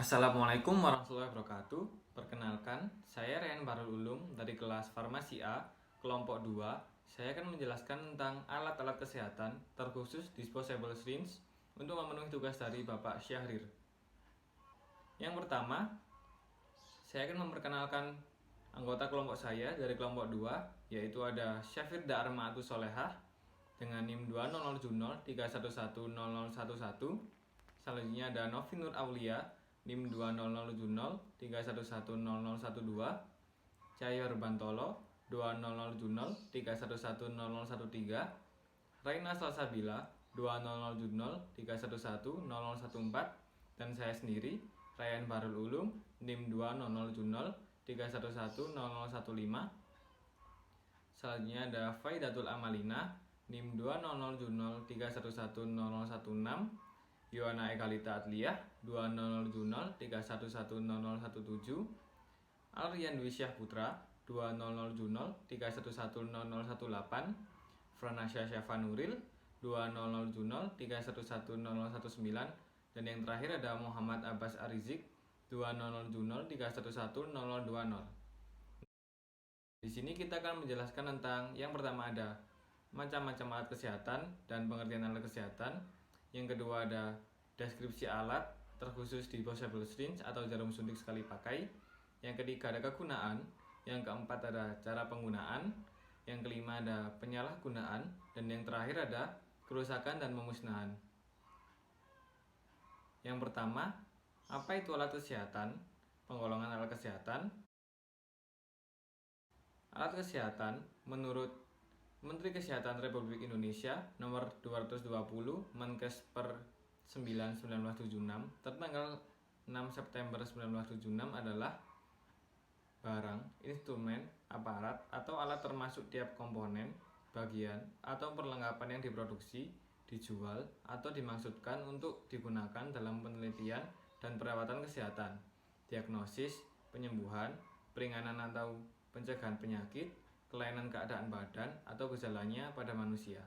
Assalamualaikum warahmatullahi wabarakatuh. Perkenalkan, saya Ryan Barul Ulum dari kelas Farmasi A, kelompok 2. Saya akan menjelaskan tentang alat-alat kesehatan, terkhusus disposable syringe, untuk memenuhi tugas dari Bapak Syahrir. Yang pertama, saya akan memperkenalkan anggota kelompok saya dari kelompok 2, yaitu ada Syafirda Armaatus Solehah dengan NIM 200Junol3110011. Selanjutnya ada Novi Nur Aulia NIM 200Junol3110012, Cahyo Bantolo 200Junol3110013, Raina Salsabila 200Junol3110014, dan saya sendiri Ryan Barul Ulum NIM 200Junol3110015. Selanjutnya ada Faidatul Amalina NIM 200Junol3110016, Yohana Ekalita Atliyah 200Junol3110017, Aryan Dwi Syah Putra 200Junol3110018, Franasya Syafanuril 200Junol3110019, dan yang terakhir ada Muhammad Abbas Arizik 200Junol3110020. Di sini kita akan menjelaskan tentang yang pertama ada macam-macam alat kesehatan dan pengertian alat kesehatan. Yang kedua ada deskripsi alat, terkhusus disposable syringe atau jarum suntik sekali pakai. Yang ketiga ada kegunaan. Yang keempat ada cara penggunaan. Yang kelima ada penyalahgunaan. Dan yang terakhir ada kerusakan dan pemusnahan. Yang pertama, apa itu alat kesehatan? Penggolongan alat kesehatan. Alat kesehatan menurut Menteri Kesehatan Republik Indonesia nomor 220 Menkes per 9/1976 tertanggal 6 September 1976 adalah barang, instrumen, aparat, atau alat termasuk tiap komponen, bagian, atau perlengkapan yang diproduksi, dijual, atau dimaksudkan untuk digunakan dalam penelitian dan perawatan kesehatan, diagnosis, penyembuhan, peringanan atau pencegahan penyakit, kelainan keadaan badan, atau gejalanya pada manusia.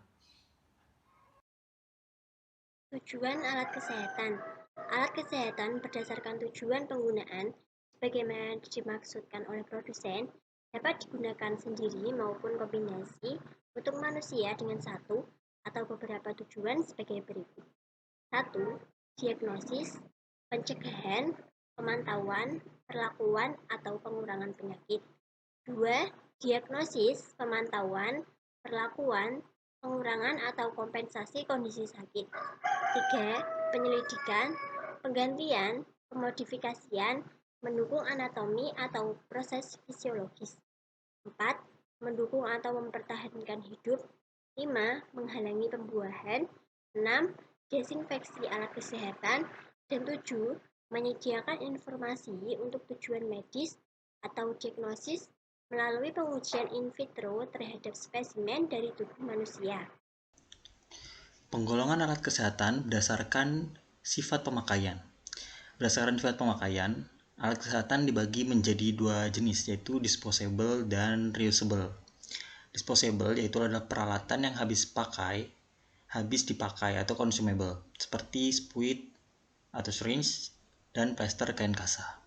Tujuan alat kesehatan. Alat kesehatan berdasarkan tujuan penggunaan sebagaimana dimaksudkan oleh produsen dapat digunakan sendiri maupun kombinasi untuk manusia dengan satu atau beberapa tujuan sebagai berikut. 1. Diagnosis, pencegahan, pemantauan, perlakuan atau pengurangan penyakit. 2. Diagnosis, pemantauan, perlakuan, pengurangan atau kompensasi kondisi sakit. 3. Penyelidikan, penggantian, pemodifikasian, mendukung anatomi atau proses fisiologis. 4. Mendukung atau mempertahankan hidup. 5. Menghalangi pembuahan. 6. Desinfeksi alat kesehatan. Dan 7. Menyediakan informasi untuk tujuan medis atau diagnosis melalui pengujian in vitro terhadap spesimen dari tubuh manusia. Penggolongan alat kesehatan berdasarkan sifat pemakaian. Berdasarkan sifat pemakaian, alat kesehatan dibagi menjadi dua jenis, yaitu disposable dan reusable. Disposable yaitu adalah peralatan yang habis dipakai atau consumable, seperti spuit atau syringe dan plester kain kasa.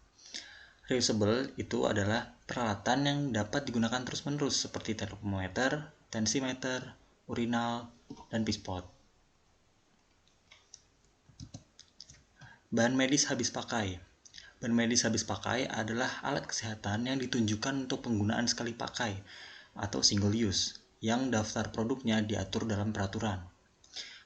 Reusable itu adalah peralatan yang dapat digunakan terus-menerus, seperti termometer, tensimeter, urinal, dan pispot. Bahan medis habis pakai. Bahan medis habis pakai adalah alat kesehatan yang ditunjukkan untuk penggunaan sekali pakai atau single use, yang daftar produknya diatur dalam peraturan.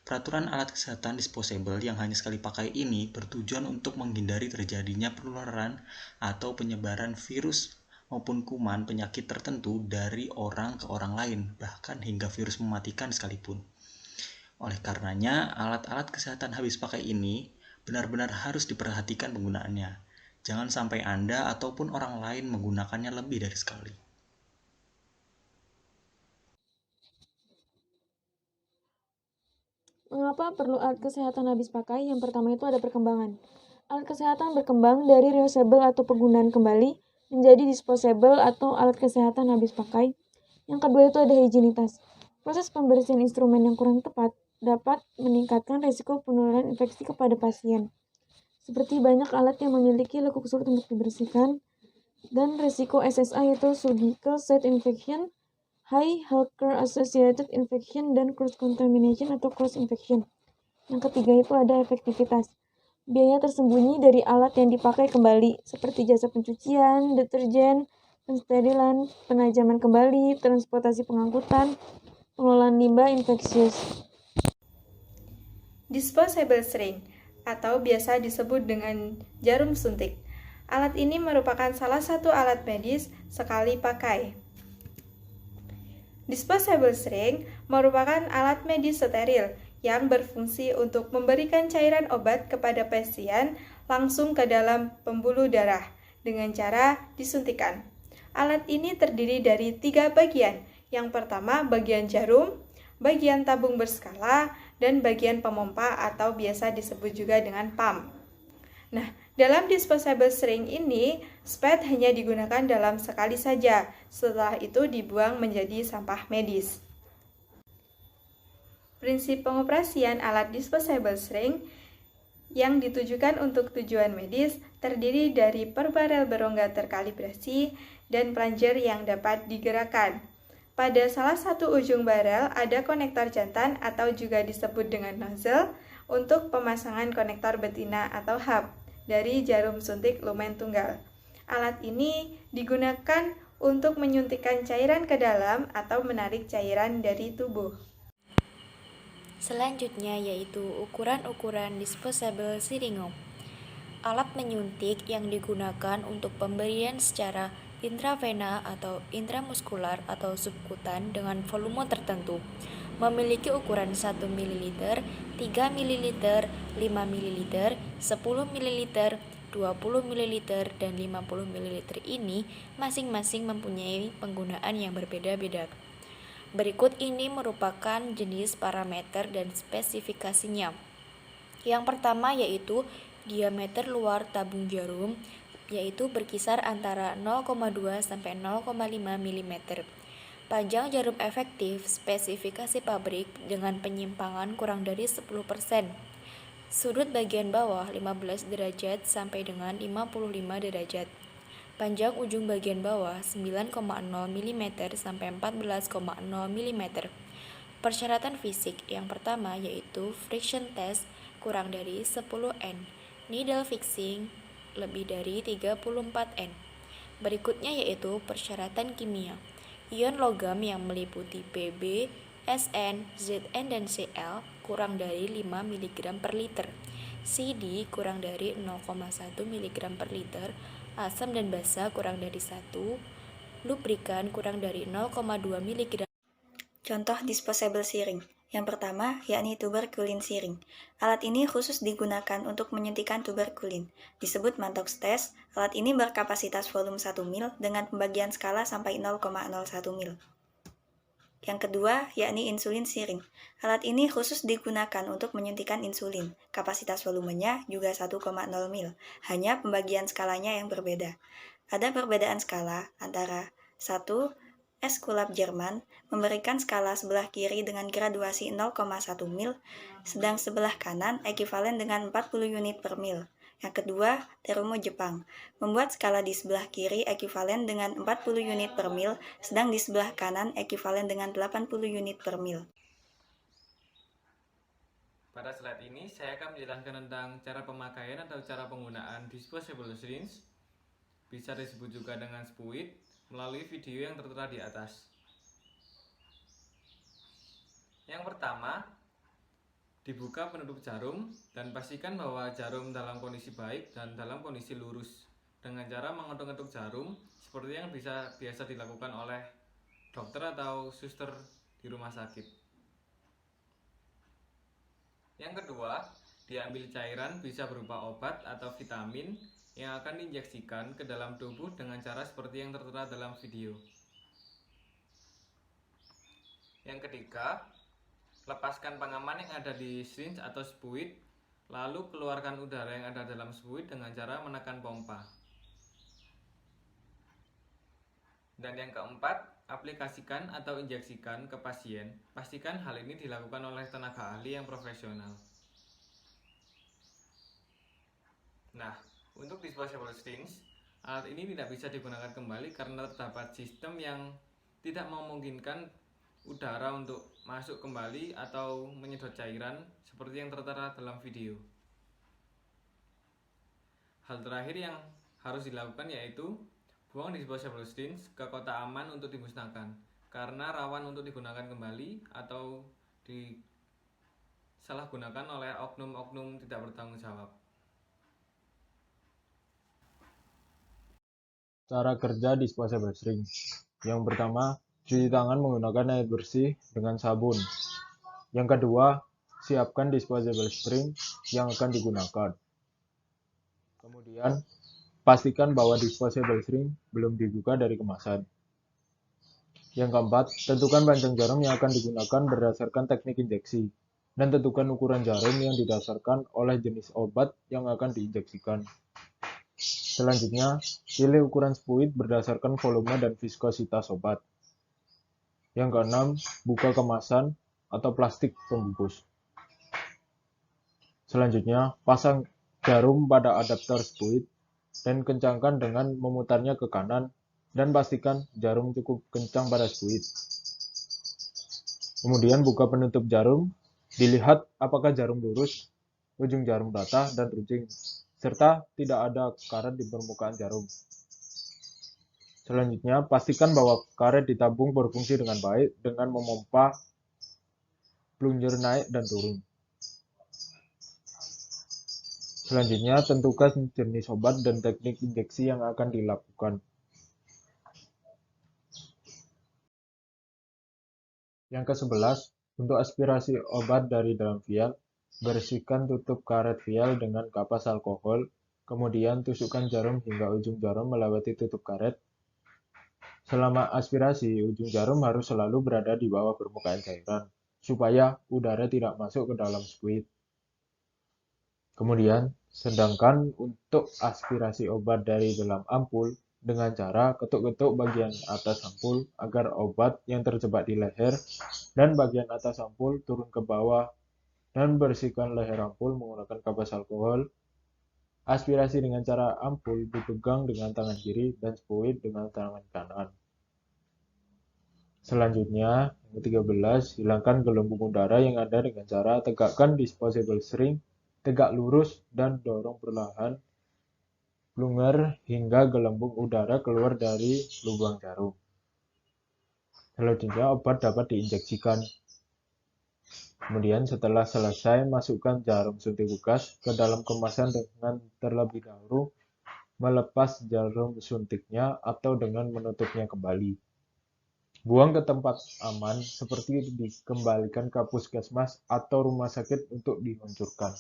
Peraturan alat kesehatan disposable yang hanya sekali pakai ini bertujuan untuk menghindari terjadinya penularan atau penyebaran virus maupun kuman penyakit tertentu dari orang ke orang lain, bahkan hingga virus mematikan sekalipun. Oleh karenanya, alat-alat kesehatan habis pakai ini benar-benar harus diperhatikan penggunaannya. Jangan sampai Anda ataupun orang lain menggunakannya lebih dari sekali. Mengapa perlu alat kesehatan habis pakai? Yang pertama itu ada perkembangan. Alat kesehatan berkembang dari reusable atau penggunaan kembali menjadi disposable atau alat kesehatan habis pakai. Yang kedua itu ada higienitas. Proses pembersihan instrumen yang kurang tepat dapat meningkatkan risiko penularan infeksi kepada pasien. seperti banyak alat yang memiliki lekuk sulit untuk dibersihkan, dan resiko SSA yaitu surgical site infection, high healthcare associated infection, dan cross contamination atau cross infection. Yang ketiga itu ada efektivitas. Biaya tersembunyi dari alat yang dipakai kembali, seperti jasa pencucian, deterjen, pensterilan, penajaman kembali, transportasi pengangkutan, pengelolaan limbah infeksius. Disposable syringe atau biasa disebut dengan jarum suntik. Alat ini merupakan salah satu alat medis sekali pakai. Disposable syringe merupakan alat medis steril yang berfungsi untuk memberikan cairan obat kepada pasien langsung ke dalam pembuluh darah dengan cara disuntikan. Alat ini terdiri dari 3 bagian. Yang pertama, bagian jarum, bagian tabung berskala, dan bagian pemompa atau biasa disebut juga dengan pump. Nah, dalam disposable syringe ini, SPED hanya digunakan dalam sekali saja, setelah itu dibuang menjadi sampah medis. Prinsip pengoperasian alat disposable syringe yang ditujukan untuk tujuan medis terdiri dari per barel berongga terkalibrasi dan plunger yang dapat digerakkan. Pada salah satu ujung barel ada konektor jantan atau juga disebut dengan nozzle untuk pemasangan konektor betina atau hub dari jarum suntik lumen tunggal. Alat ini digunakan untuk menyuntikkan cairan ke dalam atau menarik cairan dari tubuh. Selanjutnya yaitu ukuran-ukuran disposable syringe. Alat menyuntik yang digunakan untuk pemberian secara intravena atau intramuskular atau subkutan dengan volume tertentu. Memiliki ukuran 1 ml, 3 ml, 5 ml, 10 ml, 20 ml, dan 50 ml ini masing-masing mempunyai penggunaan yang berbeda-beda. Berikut ini merupakan jenis parameter dan spesifikasinya. Yang pertama yaitu diameter luar tabung jarum, yaitu berkisar antara 0,2 sampai 0,5 mm. Panjang jarum efektif spesifikasi pabrik dengan penyimpangan kurang dari 10%. Sudut bagian bawah 15 derajat sampai dengan 55 derajat. Panjang ujung bagian bawah 9,0 mm sampai 14,0 mm. Persyaratan fisik yang pertama yaitu friction test kurang dari 10 N, needle fixing lebih dari 34 N. Berikutnya yaitu persyaratan kimia. Ion logam yang meliputi Pb, Sn, Zn, dan Cl kurang dari 5 mg per liter. Cd kurang dari 0,1 mg per liter. Asam dan basa kurang dari 1, lubrikan kurang dari 0,2 mg. Contoh disposable syringe. Yang pertama, yakni tuberculin syringe. Alat ini khusus digunakan untuk menyuntikkan tuberculin. Disebut Mantoux test, alat ini berkapasitas volume 1 ml dengan pembagian skala sampai 0,01 ml. Yang kedua, yakni insulin syringe. Alat ini khusus digunakan untuk menyuntikkan insulin. Kapasitas volumenya juga 1,0 ml, hanya pembagian skalanya yang berbeda. Ada perbedaan skala antara 1. Esculap Jerman memberikan skala sebelah kiri dengan graduasi 0,1 mil, sedang sebelah kanan ekivalen dengan 40 unit per mil. Yang kedua, Terumo Jepang membuat skala di sebelah kiri ekivalen dengan 40 unit per mil, sedang di sebelah kanan ekivalen dengan 80 unit per mil. Pada slide ini saya akan menjelaskan tentang cara pemakaian atau cara penggunaan disposable syringe, bisa disebut juga dengan spuit, melalui video yang tertera di atas. Yang pertama, dibuka penutup jarum dan pastikan bahwa jarum dalam kondisi baik dan dalam kondisi lurus dengan cara mengetuk-ngetuk jarum seperti yang biasa dilakukan oleh dokter atau suster di rumah sakit. Yang kedua, diambil cairan bisa berupa obat atau vitamin yang akan diinjeksikan ke dalam tubuh dengan cara seperti yang tertera dalam video. Yang ketiga, lepaskan pengaman yang ada di syringe atau spuit, lalu keluarkan udara yang ada dalam spuit dengan cara menekan pompa. Dan yang keempat, aplikasikan atau injeksikan ke pasien. Pastikan hal ini dilakukan oleh tenaga ahli yang profesional. Nah, untuk disposable syringe, alat ini tidak bisa digunakan kembali karena terdapat sistem yang tidak memungkinkan udara untuk masuk kembali atau menyedot cairan seperti yang tertera dalam video. Hal terakhir yang harus dilakukan yaitu buang disposable syringe ke kotak aman untuk dimusnahkan karena rawan untuk digunakan kembali atau disalahgunakan oleh oknum-oknum tidak bertanggung jawab. Cara kerja disposable syringe. Yang pertama, cuci tangan menggunakan air bersih dengan sabun. Yang kedua, siapkan disposable syringe yang akan digunakan. Kemudian, pastikan bahwa disposable syringe belum dibuka dari kemasan. Yang keempat, tentukan panjang jarum yang akan digunakan berdasarkan teknik injeksi. Dan tentukan ukuran jarum yang didasarkan oleh jenis obat yang akan diinjeksikan. Selanjutnya, pilih ukuran spuit berdasarkan volume dan viskositas obat. Yang keenam, buka kemasan atau plastik pembungkus. Selanjutnya, pasang jarum pada adaptor spuit dan kencangkan dengan memutarnya ke kanan dan pastikan jarum cukup kencang pada spuit. Kemudian buka penutup jarum, dilihat apakah jarum lurus, ujung jarum rata dan runcing, serta tidak ada karet di permukaan jarum. Selanjutnya, pastikan bahwa karet ditabung berfungsi dengan baik dengan memompa plunger naik dan turun. Selanjutnya, tentukan jenis obat dan teknik injeksi yang akan dilakukan. Yang ke-11, untuk aspirasi obat dari dalam vial, bersihkan tutup karet vial dengan kapas alkohol, kemudian tusukkan jarum hingga ujung jarum melewati tutup karet. Selama aspirasi, ujung jarum harus selalu berada di bawah permukaan cairan, supaya udara tidak masuk ke dalam spuit. Kemudian, sedangkan untuk aspirasi obat dari dalam ampul dengan cara ketuk-ketuk bagian atas ampul agar obat yang terjebak di leher dan bagian atas ampul turun ke bawah dan bersihkan leher ampul menggunakan kapas alkohol. Aspirasi dengan cara ampul dipegang dengan tangan kiri dan spuit dengan tangan kanan. Selanjutnya, yang ke-13, hilangkan gelembung udara yang ada dengan cara tegakkan disposable syringe tegak lurus dan dorong perlahan plunger hingga gelembung udara keluar dari lubang jarum. Selanjutnya, obat dapat diinjeksikan. Kemudian setelah selesai, masukkan jarum suntik bekas ke dalam kemasan dengan terlebih dahulu melepas jarum suntiknya atau dengan menutupnya kembali. Buang ke tempat aman seperti dikembalikan ke puskesmas atau rumah sakit untuk dihancurkan.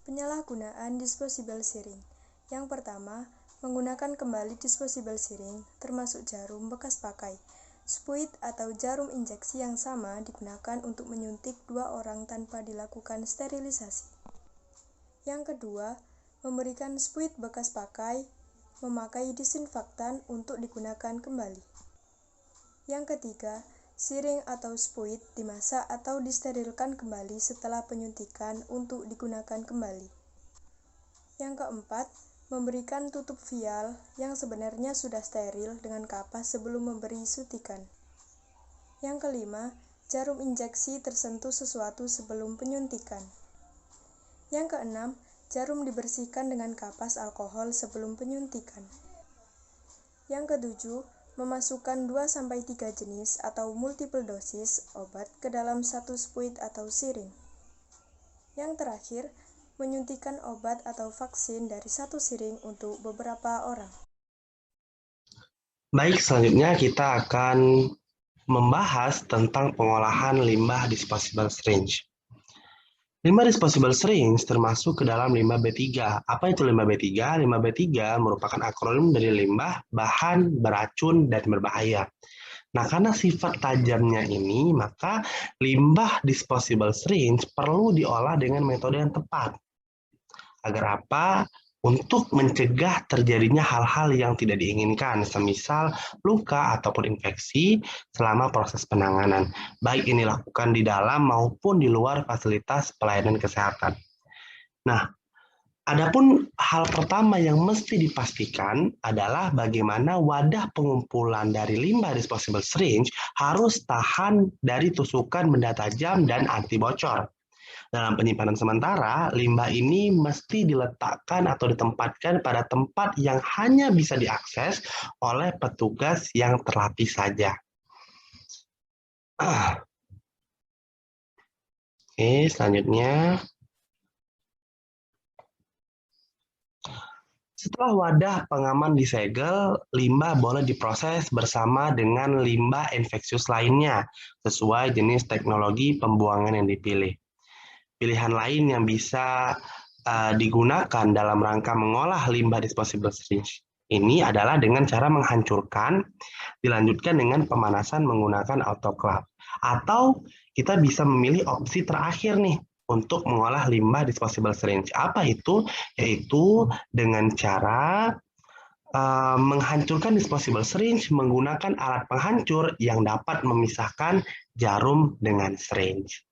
Penyalahgunaan disposable syringe. Yang pertama, menggunakan kembali disposable syringe, termasuk jarum bekas pakai. Spuit atau jarum injeksi yang sama digunakan untuk menyuntik 2 orang tanpa dilakukan sterilisasi. Yang kedua, memberikan spuit bekas pakai, memakai disinfektan untuk digunakan kembali. Yang ketiga, syringe atau spuit dimasak atau disterilkan kembali setelah penyuntikan untuk digunakan kembali. Yang keempat, memberikan tutup vial yang sebenarnya sudah steril dengan kapas sebelum memberi suntikan. Yang kelima, jarum injeksi tersentuh sesuatu sebelum penyuntikan. Yang keenam, jarum dibersihkan dengan kapas alkohol sebelum penyuntikan. Yang ketujuh, memasukkan 2-3 jenis atau multiple dosis obat ke dalam satu spuit atau syringe. Yang terakhir, menyuntikkan obat atau vaksin dari satu syringe untuk beberapa orang. Baik, selanjutnya kita akan membahas tentang pengolahan limbah disposable syringe. Limbah disposable syringe termasuk ke dalam limbah B3. Apa itu limbah B3? Limbah B3 merupakan akronim dari limbah, bahan, beracun, dan berbahaya. Nah, karena sifat tajamnya ini, maka limbah disposable syringe perlu diolah dengan metode yang tepat. Agar apa? Untuk mencegah terjadinya hal-hal yang tidak diinginkan, semisal luka ataupun infeksi selama proses penanganan, baik ini dilakukan di dalam maupun di luar fasilitas pelayanan kesehatan. Nah, Adapun hal pertama yang mesti dipastikan adalah bagaimana wadah pengumpulan dari limbah disposable syringe harus tahan dari tusukan benda tajam dan anti bocor. Dalam penyimpanan sementara, limbah ini mesti diletakkan atau ditempatkan pada tempat yang hanya bisa diakses oleh petugas yang terlatih saja. Oke, selanjutnya. Setelah wadah pengaman disegel, limbah boleh diproses bersama dengan limbah infeksius lainnya, sesuai jenis teknologi pembuangan yang dipilih. Pilihan lain yang bisa digunakan dalam rangka mengolah limbah disposable syringe ini adalah dengan cara menghancurkan, dilanjutkan dengan pemanasan menggunakan autoclave. Atau kita bisa memilih opsi terakhir nih, untuk mengolah limbah disposable syringe. Apa itu? Yaitu dengan cara menghancurkan disposable syringe menggunakan alat penghancur yang dapat memisahkan jarum dengan syringe.